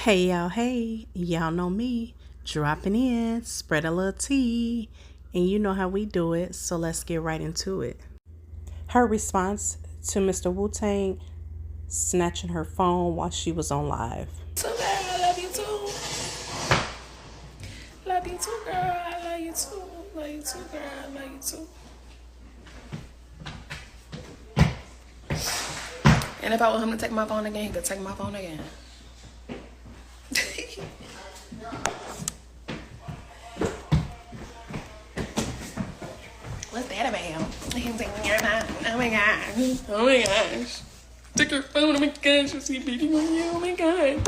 Hey, y'all know me, dropping in, spread a little tea, and you know how we do it, so let's get right into it. Her response to Mr. Wu-Tang snatching her phone while she was on live. So girl, I love you too. Love you too, girl. I love you too. Love you too, girl. I love you too. And if I want him to take my phone again, he could take my phone again. What's that about? Him taking your phone. Oh my gosh. Oh my gosh. Took your phone. Oh my gosh. You see beating on you. Oh my god.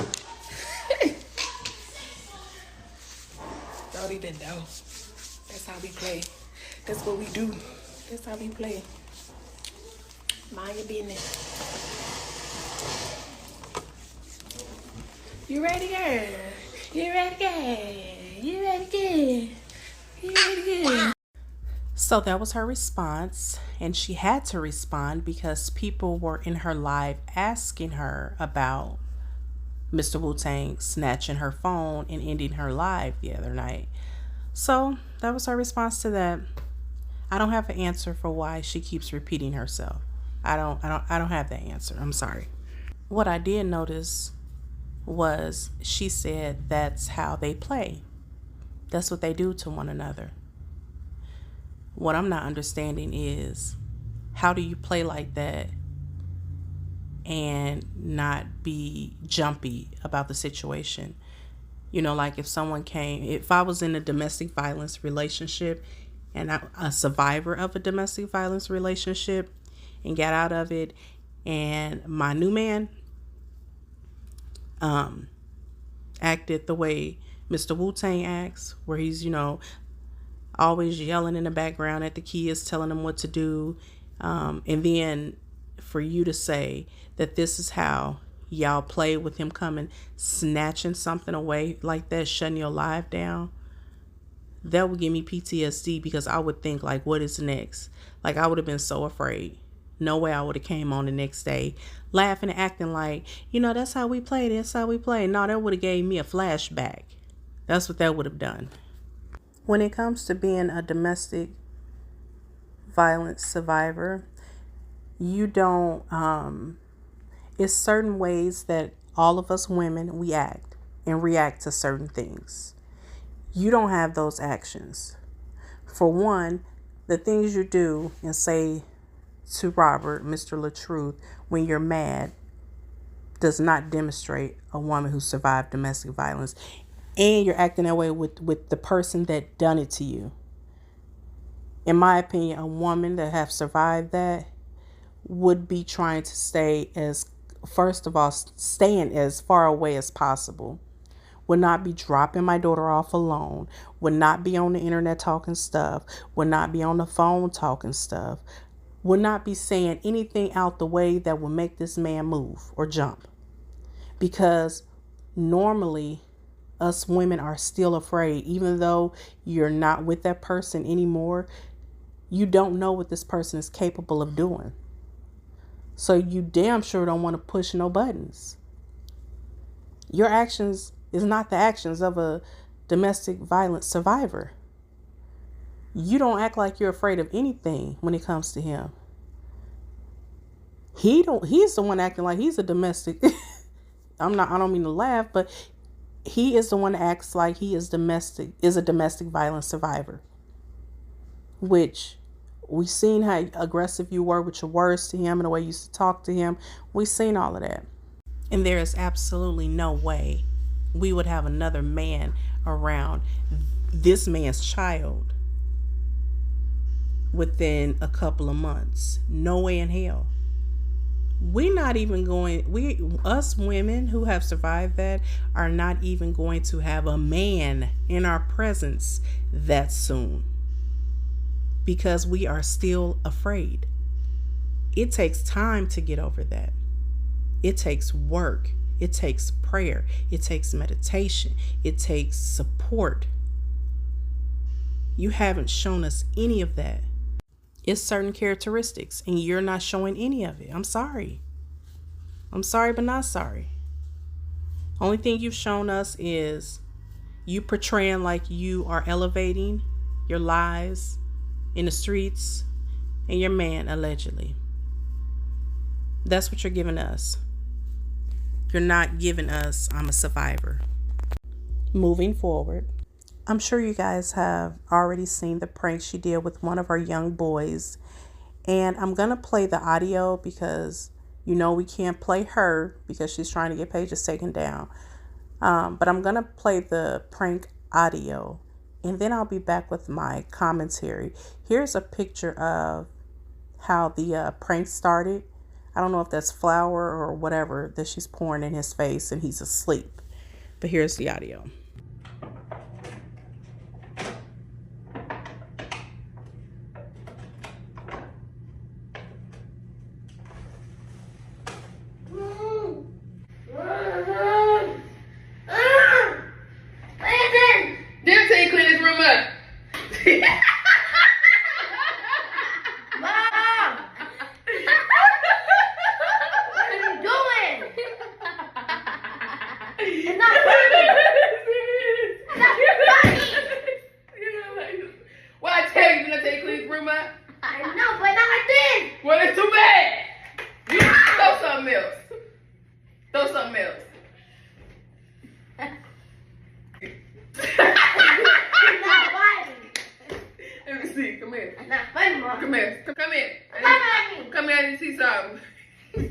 Y'all even know. That's how we play. That's what we do. That's how we play. Mind your business. You ready, girl? You ready, girl? You ready, girl? You ready, girl? So that was her response, and she had to respond because people were in her live asking her about Mr. Wu-Tang snatching her phone and ending her live the other night. So that was her response to that. I don't have an answer for why she keeps repeating herself. I don't have that answer. I'm sorry. What I did notice was she said that's how they play. That's what they do to one another. What I'm not understanding is, how do you play like that and not be jumpy about the situation? You know, like if I was in a domestic violence relationship and I'm a survivor of a domestic violence relationship and got out of it, and my new man acted the way Mr. Wu-Tang acts, where he's, always yelling in the background at the kids, telling them what to do. And then for you to say that this is how y'all play with him coming, snatching something away like that, shutting your life down, that would give me PTSD, because I would think, like, what is next? Like, I would have been so afraid. No way I would have came on the next day laughing and acting like, that's how we play. That's how we play. No, that would have gave me a flashback. That's what that would have done. When it comes to being a domestic violence survivor, you don't, it's certain ways that all of us women, we act and react to certain things. You don't have those actions. For one, the things you do and say to Robert, Mr. Latruth, when you're mad, does not demonstrate a woman who survived domestic violence. And you're acting that way with the person that done it to you. In my opinion, a woman that have survived that would be trying to staying as far away as possible. Would not be dropping my daughter off alone. Would not be on the internet talking stuff. Would not be on the phone talking stuff. Would not be saying anything out the way that would make this man move or jump. Because normally us women are still afraid, even though you're not with that person anymore. You don't know what this person is capable of doing. So you damn sure don't want to push no buttons. Your actions is not the actions of a domestic violence survivor. You don't act like you're afraid of anything when it comes to him. He's the one acting like he's a domestic I don't mean to laugh, but he is the one that acts like he is a domestic violence survivor. Which we seen how aggressive you were with your words to him and the way you used to talk to him. We seen all of that. And there is absolutely no way we would have another man around this man's child within a couple of months. No way in hell. Us women who have survived that are not even going to have a man in our presence that soon, because we are still afraid. It takes time to get over that. It takes work. It takes prayer. It takes meditation. It takes support. You haven't shown us any of that. It's certain characteristics, and you're not showing any of it. I'm sorry, but not sorry. Only thing you've shown us is you portraying like you are elevating your lies in the streets and your man allegedly. That's what you're giving us. You're not giving us I'm a survivor. Moving forward, I'm sure you guys have already seen the prank she did with one of our young boys. And I'm going to play the audio because we can't play her because she's trying to get pages taken down. But I'm going to play the prank audio and then I'll be back with my commentary. Here's a picture of how the prank started. I don't know if that's flour or whatever that she's pouring in his face and he's asleep. But here's the audio. Didn't say clean this room up. Mom! What are you doing? It's not funny. It's not funny. Well, I tell you, did I tell you clean this room up? I know, but not like this. Well, it's too bad. You throw something else. Throw something else. It's not funny. Let me see. Come here. It's not funny, Mom. Come here. Come here. Funny. Come here. I need to see something. Let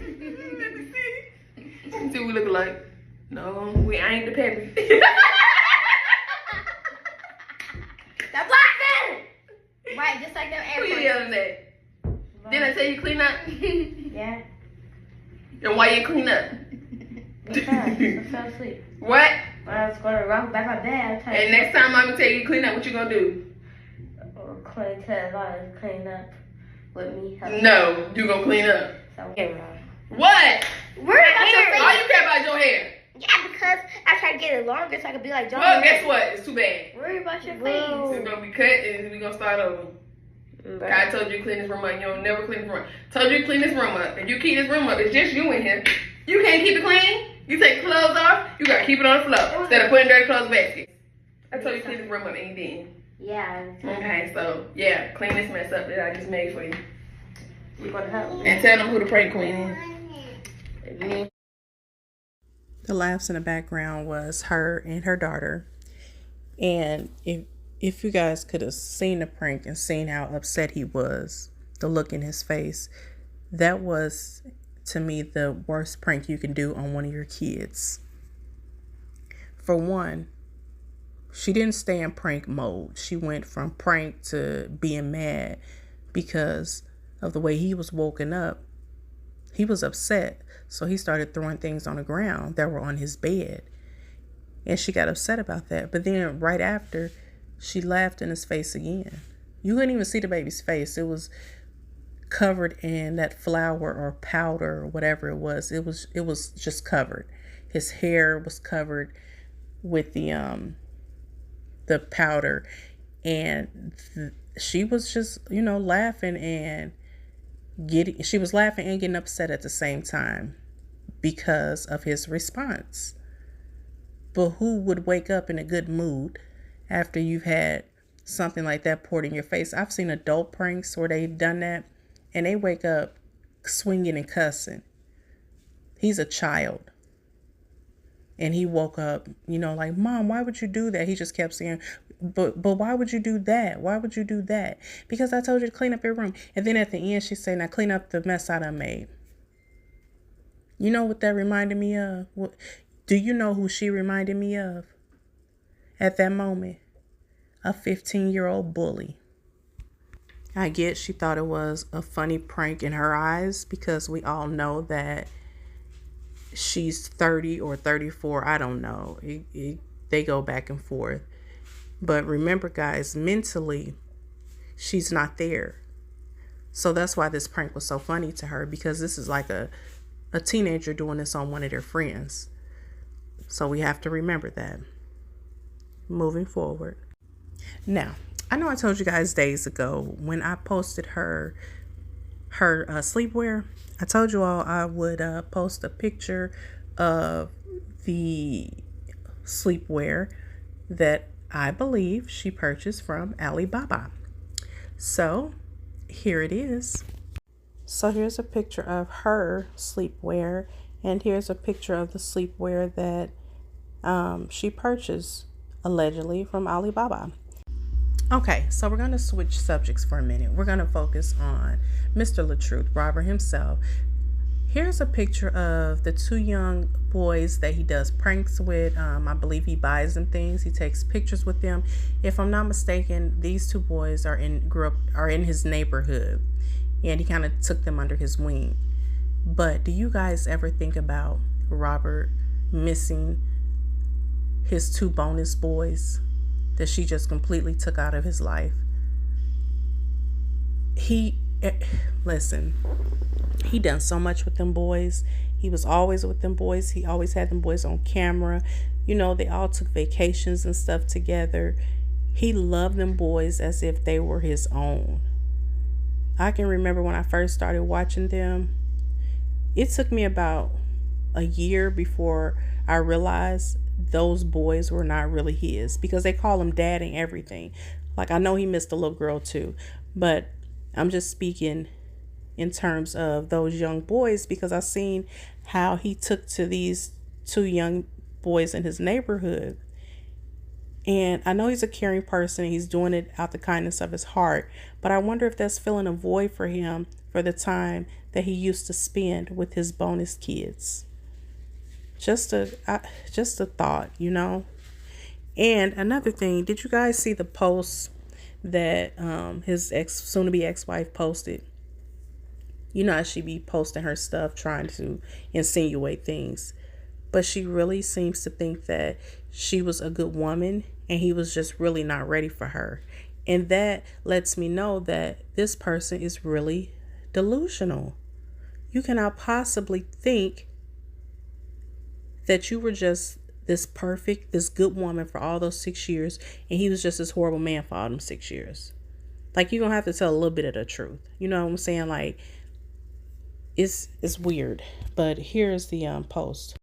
me see. Let me see what we look like. No, we ain't the peppy. Stop laughing! Right, just like them Who you airplanes. yelling at? Didn't I tell you clean up? Yeah. And why you clean up? I fell asleep. What? When I was going to rock back on bed, I And next time mommy tell you to clean up, what you gonna do? clean up with me. No, you gonna clean up. So, okay, What? Worry about your face. All you care about your hair. Yeah, because I try to get it longer so I can be like John. Well, guess what? It's too bad. Worry about your It's face. gonna be cut and we gonna start over. I told you to clean this room up. You don't never clean this room up. Told you to clean this room up. If you keep this room up, it's just you in here. You can't keep it clean. You take clothes off, you gotta keep it on the floor instead of putting dirty clothes basket. I told you to clean this room up and you didn't. Yeah. Okay, so yeah, clean this mess up that I just made for you. You gonna help? And tell them who the prank queen is. The laughs in the background was her and her daughter. And if you guys could have seen the prank and seen how upset he was, the look in his face, that was, to me, the worst prank you can do on one of your kids. For one, she didn't stay in prank mode. She went from prank to being mad because of the way he was woken up. He was upset, so he started throwing things on the ground that were on his bed. And she got upset about that. But then right after, she laughed in his face again. You couldn't even see the baby's face. It was covered in that flour or powder or whatever it was. It was just covered. His hair was covered with the powder, and she was just laughing and getting upset at the same time because of his response. But who would wake up in a good mood after you've had something like that poured in your face? I've seen adult pranks where they've done that and they wake up swinging and cussing. He's a child. And he woke up, like, Mom, why would you do that? He just kept saying, but why would you do that? Why would you do that? Because I told you to clean up your room. And then at the end, she said, now clean up the mess I done made. You know what that reminded me of? Do you know who she reminded me of at that moment? A 15-year-old bully. I get she thought it was a funny prank in her eyes because we all know that she's 30 or 34. I don't know. They go back and forth. But remember, guys, mentally, she's not there. So that's why this prank was so funny to her, because this is like a teenager doing this on one of their friends. So we have to remember that. Moving forward. Now, I know I told you guys days ago when I posted her sleepwear, I told you all I would post a picture of the sleepwear that I believe she purchased from Alibaba. So here it is. So here's a picture of her sleepwear, and here's a picture of the sleepwear that she purchased allegedly from Alibaba. Okay, so we're going to switch subjects for a minute. We're going to focus on Mr. Latruth, Robert himself. Here's a picture of the two young boys that he does pranks with. I believe he buys them things. He takes pictures with them. If I'm not mistaken, these two boys are in his neighborhood, and he kind of took them under his wing. But do you guys ever think about Robert missing his two bonus boys that she just completely took out of his life? Listen, he done so much with them boys. He was always with them boys. He always had them boys on camera. You know, they all took vacations and stuff together. He loved them boys as if they were his own. I can remember when I first started watching them, it took me about a year before I realized those boys were not really his, because they call him dad and everything. Like, I know he missed a little girl too, but I'm just speaking in terms of those young boys, because I've seen how he took to these two young boys in his neighborhood. And I know he's a caring person. He's doing it out the kindness of his heart. But I wonder if that's filling a void for him for the time that he used to spend with his bonus kids. Just a thought, you know. And another thing, did you guys see the post that his soon-to-be ex-wife posted? You know how she be posting her stuff trying to insinuate things. But she really seems to think that she was a good woman and he was just really not ready for her. And that lets me know that this person is really delusional. You cannot possibly think that you were just this perfect, this good woman for all those 6 years, and he was just this horrible man for all them 6 years. Like, you're going to have to tell a little bit of the truth. You know what I'm saying? Like, it's weird. But here's the post.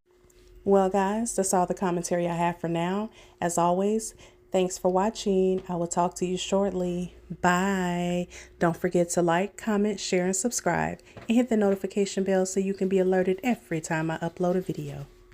Well, guys, that's all the commentary I have for now. As always, thanks for watching. I will talk to you shortly. Bye. Don't forget to like, comment, share, and subscribe. And hit the notification bell so you can be alerted every time I upload a video.